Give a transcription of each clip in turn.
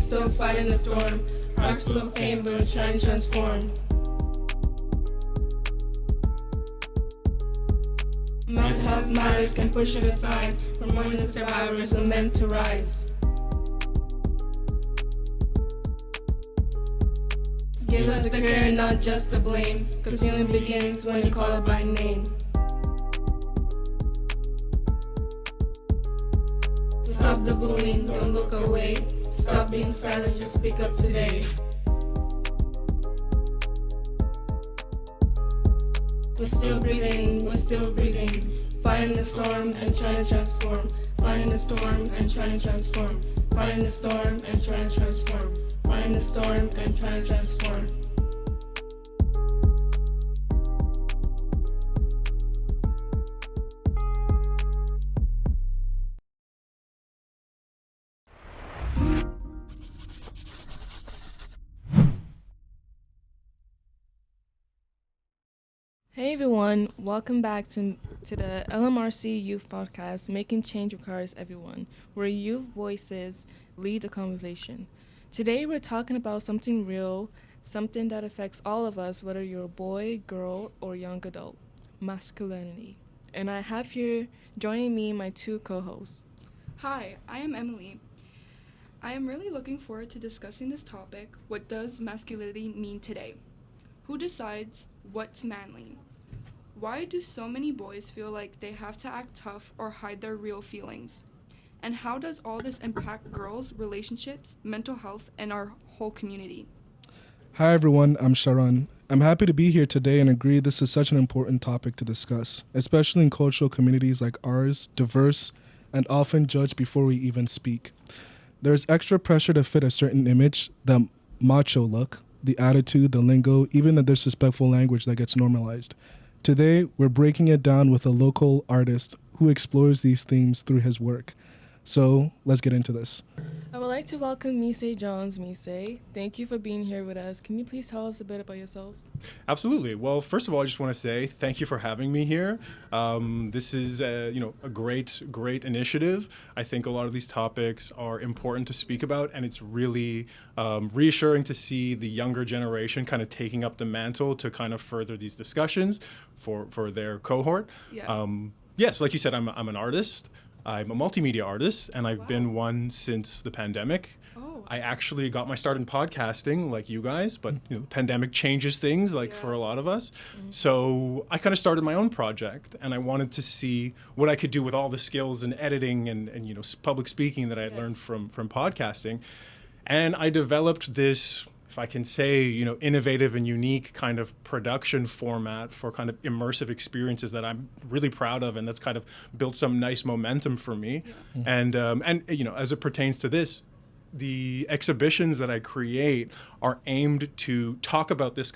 still fighting the storm. Hearts full of pain, but we're trying to transform. Mental health matters, can push it aside. We're more than survivors, we're meant to rise. Give us the care, not just the blame, cause healing begins when you call it by name. Stop the bullying, don't look away. Stop being silent, just speak up today. We're still breathing, fighting the storm and trying to transform. Fighting the storm and trying to transform. Fighting the storm and trying to transform. Fighting the storm and trying to transform. Hey everyone, welcome back to the LMRC Youth Podcast, Making Change Requires Everyone, where youth voices lead the conversation. Today we're talking about something real, something that affects all of us, whether you're a boy, girl, or young adult, masculinity. And I have here joining me my two co-hosts. Hi, I am Emily. I am really looking forward to discussing this topic. What does masculinity mean today? Who decides what's manly? Why do so many boys feel like they have to act tough or hide their real feelings? And how does all this impact girls' relationships, mental health, and our whole community? Hi everyone, I'm Sharon. I'm happy to be here today and agree this is such an important topic to discuss, especially in cultural communities like ours, diverse, and often judged before we even speak. There's extra pressure to fit a certain image, the macho look, the attitude, the lingo, even the disrespectful language that gets normalized. Today, we're breaking it down with a local artist who explores these themes through his work. So, let's get into this. I would like to welcome Misé Johns. Misé, thank you for being here with us. Can you please tell us a bit about yourself? Absolutely. Well, first of all, I just want to say thank you for having me here. This is a great initiative. I think a lot of these topics are important to speak about, and it's really reassuring to see the younger generation kind of taking up the mantle to kind of further these discussions for their cohort. Yeah. Yes, like you said, I'm an artist. I'm a multimedia artist, and I've been one since the pandemic. Oh. I actually got my start in podcasting like you guys, but the pandemic changes things for a lot of us. Mm-hmm. So I kind of started my own project, and I wanted to see what I could do with all the skills in editing and public speaking that I had learned from podcasting. And I developed this, if I can say, innovative and unique kind of production format for kind of immersive experiences that I'm really proud of, and that's kind of built some nice momentum for me. Yeah. And as it pertains to this, the exhibitions that I create are aimed to talk about this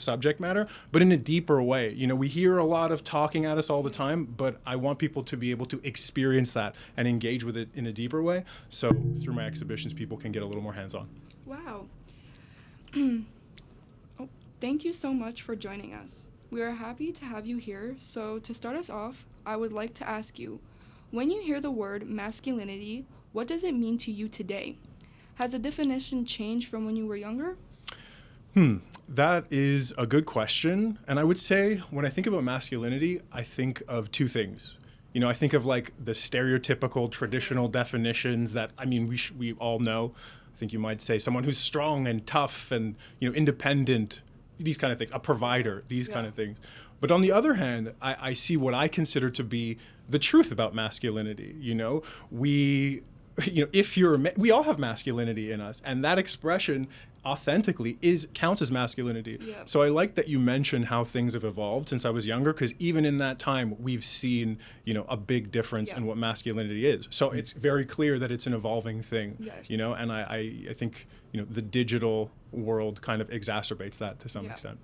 subject matter, but in a deeper way. We hear a lot of talking at us all the time, but I want people to be able to experience that and engage with it in a deeper way. So through my exhibitions, people can get a little more hands-on. Wow. Thank you so much for joining us. We are happy to have you here. So to start us off, I would like to ask you, when you hear the word masculinity, what does it mean to you today? Has the definition changed from when you were younger? That is a good question. And I would say when I think about masculinity, I think of two things. I think of like the stereotypical traditional definitions that, we all know. I think you might say someone who's strong and tough and, independent, these kind of things, a provider, these kind of things. But on the other hand, I see what I consider to be the truth about masculinity. We all have masculinity in us, and that expression authentically counts as masculinity. Yeah. So I like that you mentioned how things have evolved since I was younger, because even in that time we've seen a big difference in what masculinity is. So it's very clear that it's an evolving thing. Yes. And I think the digital world kind of exacerbates that to some extent.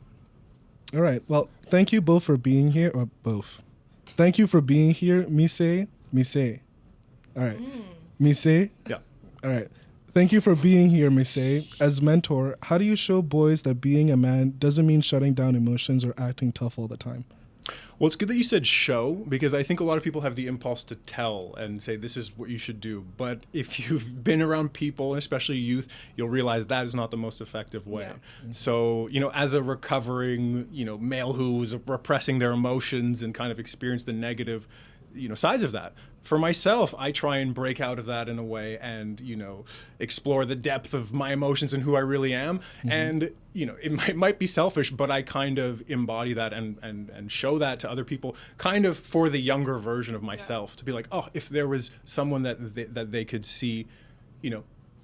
All right. Well, thank you both for being here, or both. Thank you for being here, Misé. All right. Misé? Yeah. All right. Thank you for being here, Misé. As mentor, how do you show boys that being a man doesn't mean shutting down emotions or acting tough all the time? Well, it's good that you said show, because I think a lot of people have the impulse to tell and say, this is what you should do. But if you've been around people, especially youth, you'll realize that is not the most effective way. Yeah. So, as a recovering, male who's repressing their emotions and kind of experience the negative, sides of that. For myself, I try and break out of that in a way and, explore the depth of my emotions and who I really am. And, it might be selfish, but I kind of embody that and show that to other people, kind of for the younger version of myself, to be like, oh, if there was someone that they could see,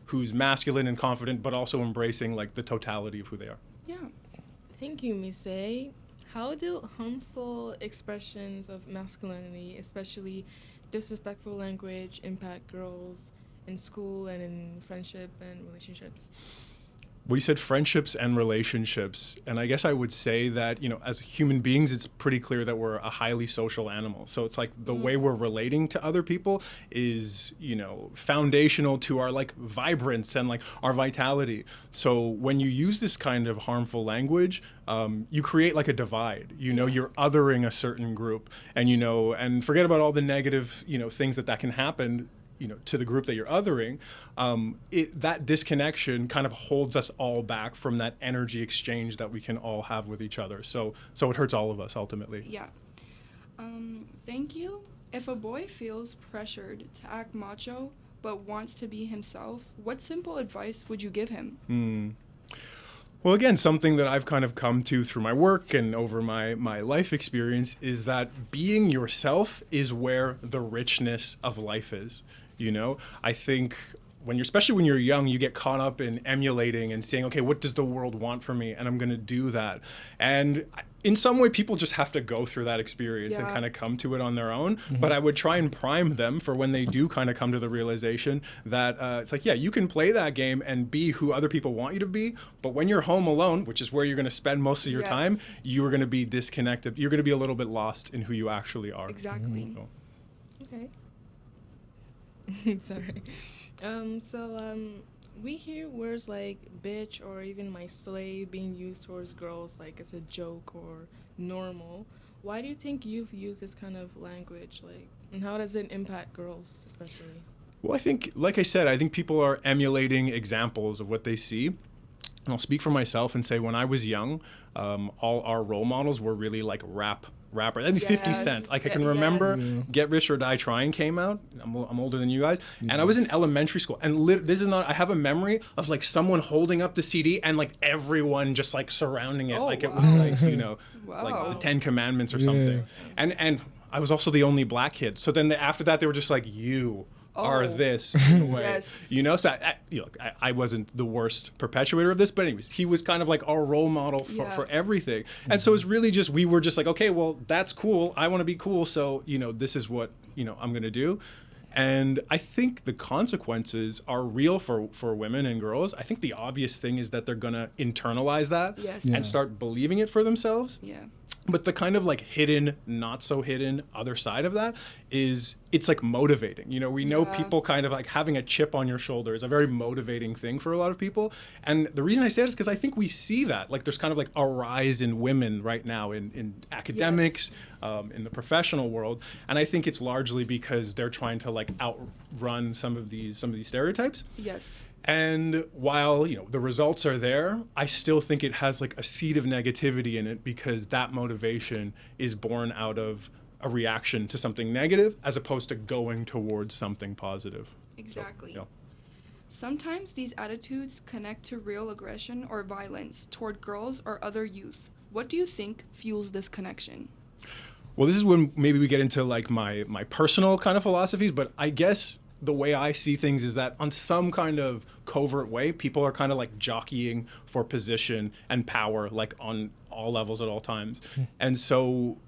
who's masculine and confident, but also embracing like the totality of who they are. Yeah. Thank you, Misé. How do harmful expressions of masculinity, especially disrespectful language, impact girls in school and in friendship and relationships? Well, you said friendships and relationships, and I guess I would say that, as human beings, it's pretty clear that we're a highly social animal. So it's like the way we're relating to other people is, foundational to our like vibrance and like our vitality. So when you use this kind of harmful language, you create like a divide. You're othering a certain group, and and forget about all the negative, things that can happen, to the group that you're othering. That disconnection kind of holds us all back from that energy exchange that we can all have with each other. So it hurts all of us ultimately. Yeah. Thank you. If a boy feels pressured to act macho but wants to be himself, what simple advice would you give him? Well, again, something that I've kind of come to through my work and over my life experience is that being yourself is where the richness of life is. I think especially when you're young, you get caught up in emulating and saying, okay, what does the world want from me? And I'm going to do that. And in some way, people just have to go through that experience and kind of come to it on their own. But I would try and prime them for when they do kind of come to the realization that it's like, yeah, you can play that game and be who other people want you to be. But when you're home alone, which is where you're going to spend most of your time, you're going to be disconnected. You're going to be a little bit lost in who you actually are. Exactly. So. Okay. Sorry. We hear words like bitch or even my slave being used towards girls like as a joke or normal. Why do you think you've used this kind of language, and how does it impact girls especially? Well, I think, like I said, I think people are emulating examples of what they see. And I'll speak for myself and say when I was young, all our role models were really like rapper. I think 50 Cent. Like I can remember Get Rich or Die Trying came out. I'm older than you guys. And I was in elementary school. And I have a memory of like someone holding up the CD and like everyone just like surrounding it. It was like, like the 10 Commandments or something. And I was also the only black kid. So then after that, they were just like, you are this in a way. So I wasn't the worst perpetuator of this, but anyways, he was kind of like our role model for everything. And so it's really just, we were just like, okay, well, that's cool. I want to be cool. So, this is what, I'm going to do. And I think the consequences are real for women and girls. I think the obvious thing is that they're going to internalize that and start believing it for themselves. Yeah. But the kind of like hidden, not so hidden other side of that is it's like motivating. We know people kind of like having a chip on your shoulder is a very motivating thing for a lot of people. And the reason I say that is because I think we see that. Like there's kind of like a rise in women right now in academics, in the professional world. And I think it's largely because they're trying to like outrun some of these stereotypes. Yes. And while, the results are there, I still think it has like a seed of negativity in it because that motivation is born out of a reaction to something negative as opposed to going towards something positive. Exactly. So, Sometimes these attitudes connect to real aggression or violence toward girls or other youth. What do you think fuels this connection? Well, this is when maybe we get into like my personal kind of philosophies, but I guess the way I see things is that on some kind of covert way, people are kind of like jockeying for position and power, like on all levels at all times. And so,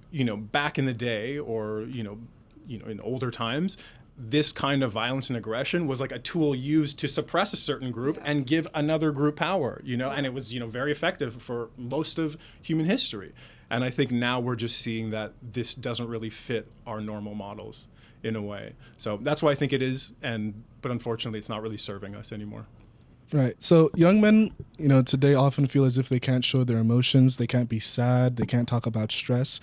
back in the day or, in older times, this kind of violence and aggression was like a tool used to suppress a certain group and give another group power, and it was, very effective for most of human history. And I think now we're just seeing that this doesn't really fit our normal models in a way. So that's why I think it is, but unfortunately it's not really serving us anymore. Right. So young men, today often feel as if they can't show their emotions, they can't be sad, they can't talk about stress.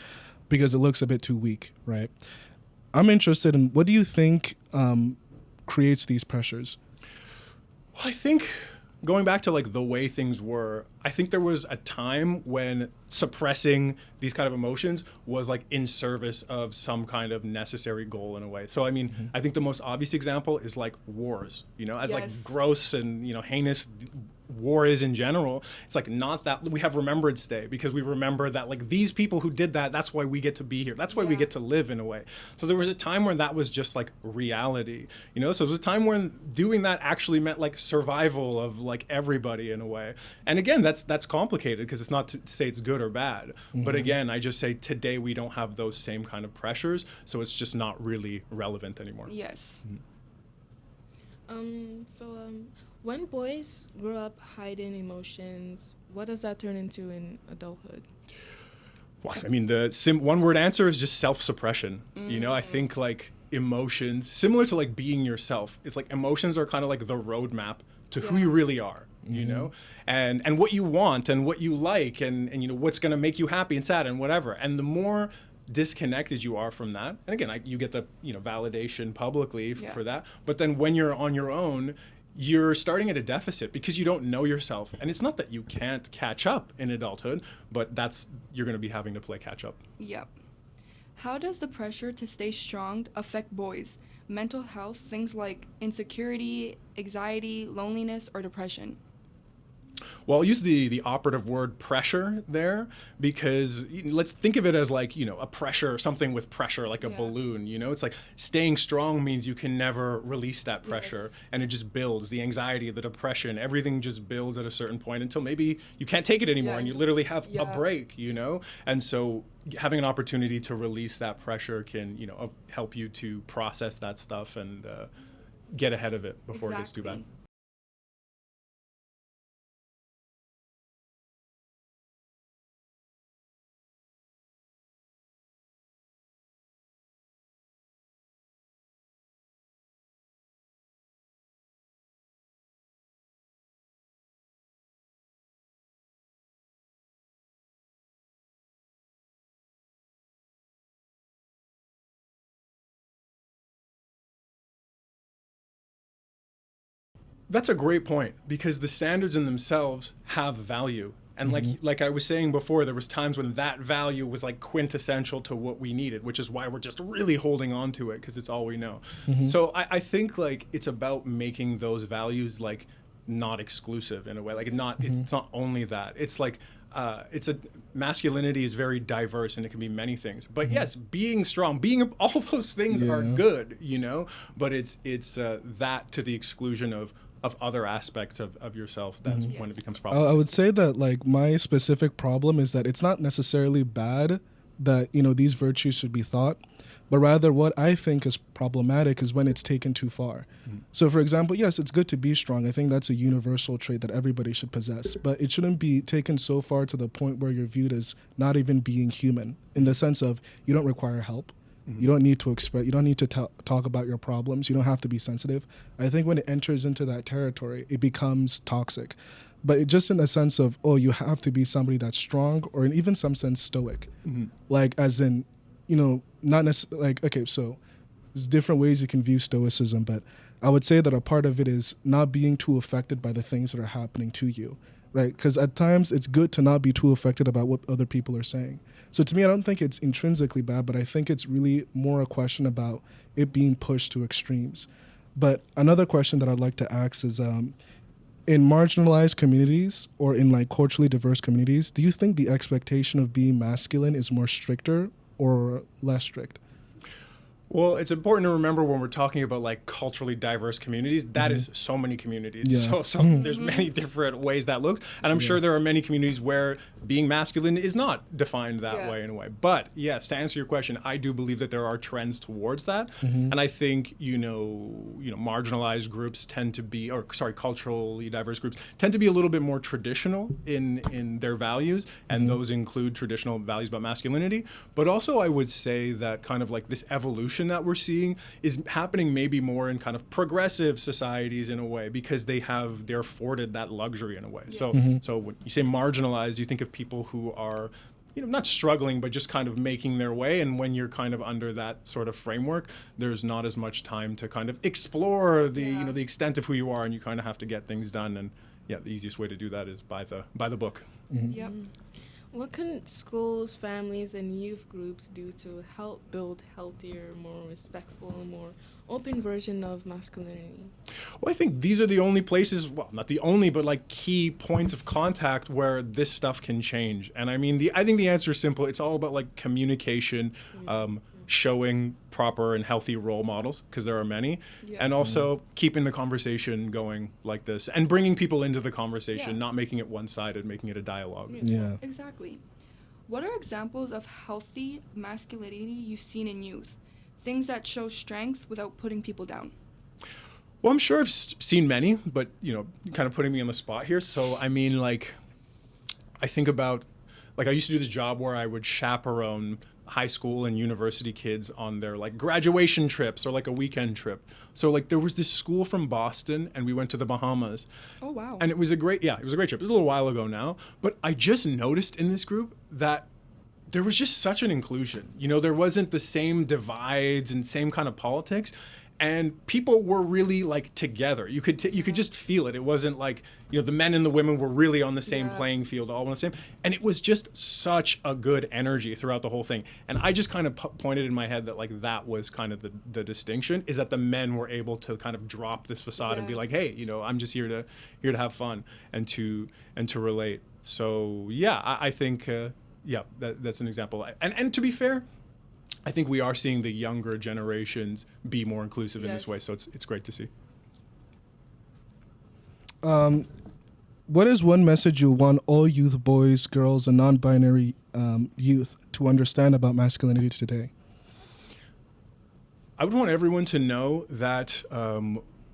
because it looks a bit too weak, right? I'm interested in, what do you think creates these pressures? Well, I think going back to like the way things were, I think there was a time when suppressing these kind of emotions was like in service of some kind of necessary goal in a way. So I mean, I think the most obvious example is like wars, you know, as like gross and, you know, heinous war is in general. It's like, not that we have Remembrance Day because we remember that like these people who did that, that's why we get to be here. That's why we get to live in a way. So there was a time when that was just like reality, you know? So there was a time when doing that actually meant like survival of like everybody in a way. And again, that's complicated because it's not to say it's good or bad. But again, I just say today we don't have those same kind of pressures. So it's just not really relevant anymore. Yes. When boys grow up hiding emotions, what does that turn into in adulthood? Well, I mean, the one-word answer is just self-suppression. You know, I think like emotions, similar to like being yourself, it's like emotions are kind of like the roadmap to who you really are, you know, and what you want and what you like and you know, what's going to make you happy and sad and whatever. And the more disconnected you are from that, and again, you get the, you know, validation publicly for that, but then when you're on your own, you're starting at a deficit because you don't know yourself. And it's not that you can't catch up in adulthood, but you're going to be having to play catch up. Yep. How does the pressure to stay strong affect boys' mental health, things like insecurity, anxiety, loneliness, or depression? Well, I'll use the operative word pressure there because let's think of it as like, you know, a pressure, something with pressure, like a balloon, you know, it's like staying strong means you can never release that pressure and it just builds. The anxiety, the depression, everything just builds at a certain point until maybe you can't take it anymore and you literally have a break, you know? And so having an opportunity to release that pressure can, you know, help you to process that stuff and get ahead of it before it gets too bad. That's a great point because the standards in themselves have value. And like I was saying before, there was times when that value was like quintessential to what we needed, which is why we're just really holding on to it because it's all we know. So I think like it's about making those values like not exclusive in a way. Like it's not only that. It's like masculinity is very diverse and it can be many things. But yes, being strong, being all those things are good, you know. But it's that to the exclusion of other aspects of yourself. That's when it becomes problematic. I would say that like my specific problem is that it's not necessarily bad that, you know, these virtues should be taught, but rather what I think is problematic is when it's taken too far. So for example, yes, it's good to be strong. I think that's a universal trait that everybody should possess, but it shouldn't be taken so far to the point where you're viewed as not even being human, in the sense of you don't require help. You don't need to express, you don't need to talk about your problems. You don't have to be sensitive. I think when it enters into that territory, it becomes toxic. But it just in the sense of, oh, you have to be somebody that's strong, or in even some sense stoic. Like as in, you know, not necessarily like, okay, so there's different ways you can view stoicism, but I would say that a part of it is not being too affected by the things that are happening to you, right? Because at times it's good to not be too affected about what other people are saying. So to me, I don't think it's intrinsically bad, but I think it's really more a question about it being pushed to extremes. But another question that I'd like to ask is, in marginalized communities or in like culturally diverse communities, do you think the expectation of being masculine is more stricter or less strict? Well, it's important to remember when we're talking about like culturally diverse communities, that is so many communities. So there's many different ways that looks. And I'm sure there are many communities where being masculine is not defined that way in a way. But yes, to answer your question, I do believe that there are trends towards that. And I think, you know, marginalized groups tend to be, culturally diverse groups tend to be a little bit more traditional in their values. And those include traditional values about masculinity. But also I would say that kind of like this evolution that we're seeing is happening maybe more in kind of progressive societies in a way because they're afforded that luxury in a way. So when you say marginalized, you think of people who are not struggling, but just kind of making their way. And when you're kind of under that sort of framework, there's not as much time to kind of explore the extent of who you are, and you kind of have to get things done. And yeah, the easiest way to do that is by the book. Yep. What can schools, families, and youth groups do to help build healthier, more respectful, more open version of masculinity? Well, I think these are the only places, well, not the only, but like key points of contact where this stuff can change. And I mean, I think the answer is simple. It's all about like communication, showing proper and healthy role models, because there are many, and also keeping the conversation going like this and bringing people into the conversation, not making it one-sided, making it a dialogue. Yeah. Exactly. What are examples of healthy masculinity you've seen in youth? Things that show strength without putting people down. Well, I'm sure I've seen many, but, kind of putting me on the spot here. So, I mean, like, I think about, like, I used to do this job where I would chaperone high school and university kids on their, like, graduation trips or, like, a weekend trip. So, like, there was this school from Boston, and we went to the Bahamas. Oh, wow. And it was a great trip. It was a little while ago now. But I just noticed in this group that there was just such an inclusion. There wasn't the same divides and same kind of politics, and people were really like together. You could just feel it. It wasn't like the men and the women were really on the same playing field, all on the same. And it was just such a good energy throughout the whole thing. And I just kind of pointed in my head that like that was kind of the distinction, is that the men were able to kind of drop this facade and be like, hey, I'm just here to have fun and to relate. So yeah, I think. That's an example. And to be fair, I think we are seeing the younger generations be more inclusive in this way. So it's great to see. What is one message you want all youth, boys, girls, and non-binary youth to understand about masculinity today? I would want everyone to know that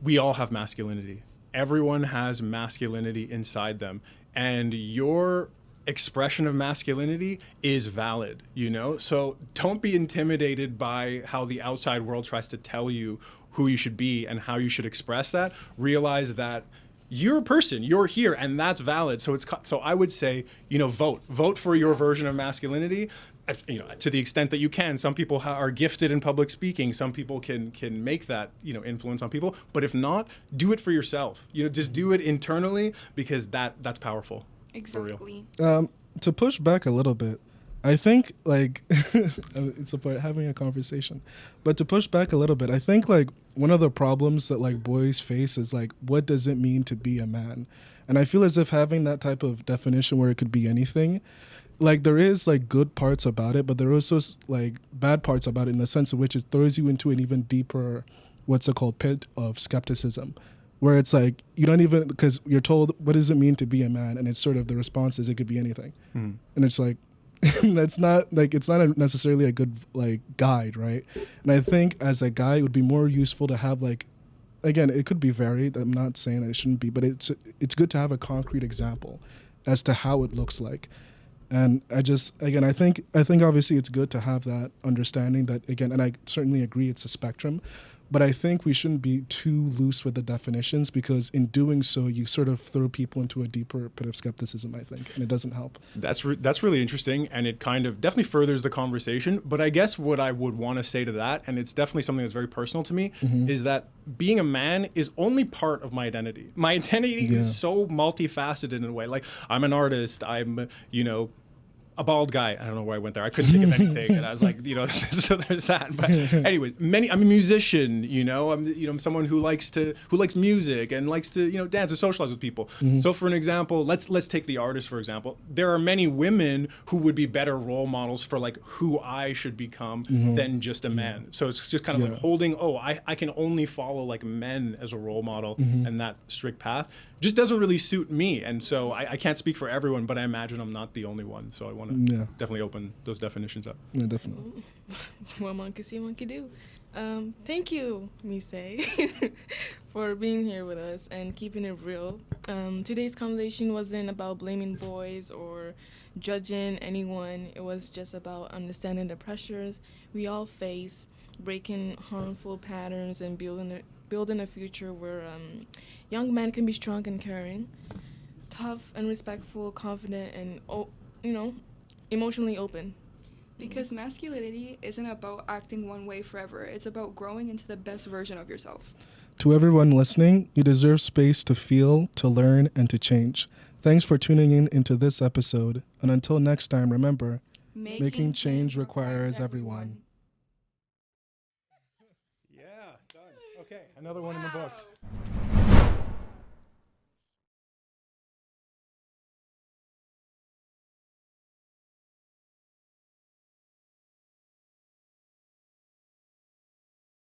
we all have masculinity. Everyone has masculinity inside them. And your expression of masculinity is valid, so don't be intimidated by how the outside world tries to tell you who you should be and how you should express that. Realize that you're a person, you're here, and that's valid. So I would say, vote for your version of masculinity, to the extent that you can. Some people are gifted in public speaking. Some people can make that, influence on people. But if not, do it for yourself. Just do it internally, because that's powerful. Exactly. To push back a little bit, I think like it's about having a conversation, but to push back a little bit, I think like one of the problems that like boys face is like, what does it mean to be a man? And I feel as if having that type of definition where it could be anything, like there is like good parts about it, but there are also like bad parts about it in the sense in which it throws you into an even deeper, pit of skepticism. Where it's like, you don't even, because you're told, what does it mean to be a man? And it's sort of, the response is, it could be anything. And it's like, that's not, like, it's not necessarily a good, like, guide, right? And I think as a guy, it would be more useful to have, like, again, it could be varied. I'm not saying that it shouldn't be, but it's good to have a concrete example as to how it looks like. And I think obviously it's good to have that understanding that, again, and I certainly agree it's a spectrum, but I think we shouldn't be too loose with the definitions, because in doing so, you sort of throw people into a deeper pit of skepticism, I think, and it doesn't help. That's really interesting, and it kind of definitely furthers the conversation. But I guess what I would want to say to that, and it's definitely something that's very personal to me, is that being a man is only part of my identity. My identity is so multifaceted in a way. Like, I'm an artist, I'm, a bald guy. I don't know where I went there. I couldn't think of anything, and I was like, so there's that. But anyways, I'm a musician. I'm someone who likes music and likes to dance and socialize with people. So for an example, let's take the artist for example. There are many women who would be better role models for like who I should become than just a man. So it's just kind of like holding. I can only follow like men as a role model, and that strict path just doesn't really suit me. And so I can't speak for everyone, but I imagine I'm not the only one. So I want to definitely open those definitions up. Yeah, definitely. What monkey see, monkey do. Thank you, Misé, for being here with us and keeping it real. Today's conversation wasn't about blaming boys or judging anyone. It was just about understanding the pressures we all face, breaking harmful patterns, and building a future where young men can be strong and caring, tough and respectful, confident, and emotionally open. Because masculinity isn't about acting one way forever. It's about growing into the best version of yourself. To everyone listening, you deserve space to feel, to learn, and to change. Thanks for tuning in into this episode. And until next time, remember, making change requires everyone. Yeah, done. Okay, another one in the books.